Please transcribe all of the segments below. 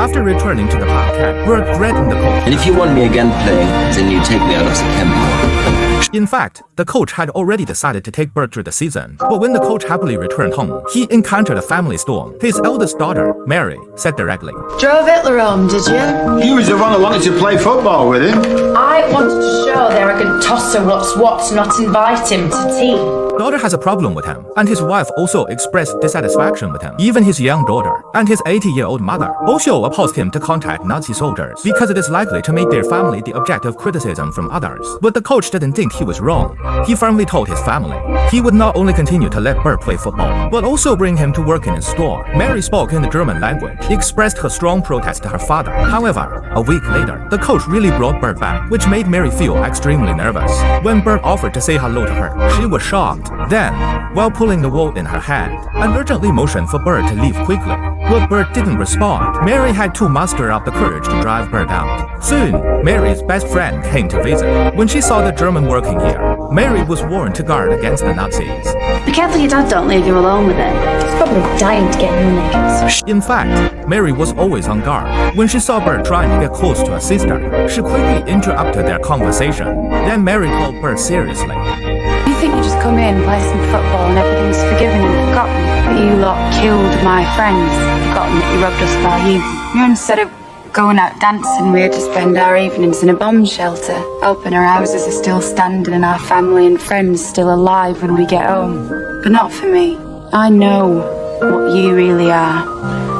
After returning to the parquet, Bert threatened the coach. And if you want me again playing, then you take me out of the camp. In fact, the coach had already decided to take Bert through the season. But when the coach happily returned home, he encountered a family storm. His eldest daughter, Mary, said directly, "Drove Hitler home, did you?" He was the one who wanted to play football with him. I wanted to show the arrogant tosser what's what, not invite him to tea. Daughter has a problem with him, and his wife also expressed dissatisfaction with him. Even his young daughter and his 80-year-old mother also opposed him to contact Nazi soldiers because it is likely to make their family the object of criticism from others. But the coach didn't think he was wrong. He firmly told his family he would not only continue to let Bert play football, but also bring him to work in his store. Mary spoke in the German language, expressed her strong protest to her father. However, a week later, the coach really brought Bert back, which made Mary feel extremely nervous. When Bert offered to say hello to her, she was shocked. Then, while pulling the wall in her hand, and urgently motioned for Bert to leave quickly. But Bert didn't respond. Mary had to muster up the courage to drive Bert out. Soon, Mary's best friend came to visit. When she saw the German working here, Mary was warned to guard against the Nazis. Be careful your dad don't leave you alone with it. He's probably dying to get new knickers. In fact, Mary was always on guard. When she saw Bert trying to get close to her sister, she quickly interrupted their conversation. Then Mary called Bert seriously. You think you just come in, play some football and everything's forgiven and forgotten? But you lot killed my friends, forgotten that you robbed us of our youth. You instead of going out dancing, we had to spend our evenings in a bomb shelter, hoping our houses are still standing and our family and friends still alive when we get home. But not for me. I know what you really are.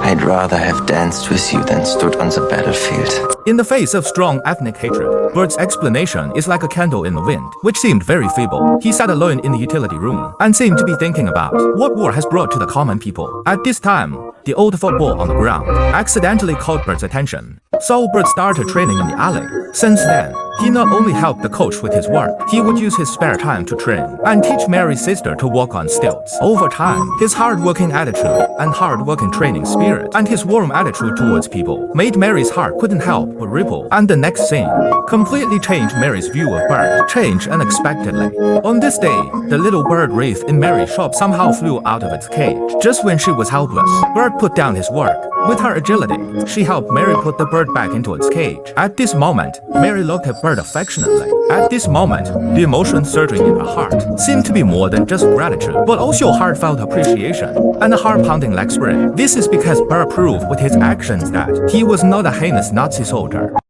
I'd rather have danced with you than stood on the battlefield. In the face of strong ethnic hatred, Bert's explanation is like a candle in the wind, which seemed very feeble. He sat alone in the utility room and seemed to be thinking about what war has brought to the common people. At this time, the old football on the ground accidentally caught Bert's attention. So Bert started training in the alley. Since then, he not only helped the coach with his work, he would use his spare time to train and teach Mary's sister to walk on stilts. Over time, his hard-working attitude and hard-working training spirit and his warm attitude towards people made Mary's heart couldn't help but ripple. And the next scene completely changed Mary's view of Bert, changed unexpectedly. On this day, the little bird wreath in Mary's shop somehow flew out of its cage. Just when she was helpless, Bert put down his work. With her agility, she helped Mary put the bird back into its cage. At this moment, Mary looked at Bert affectionately. At this moment, the emotion surging in her heart seemed to be more than just gratitude, but also heartfelt appreciation and a heart-pounding like spirit. This is because Bert proved with his actions that he was not a heinous Nazi soldier.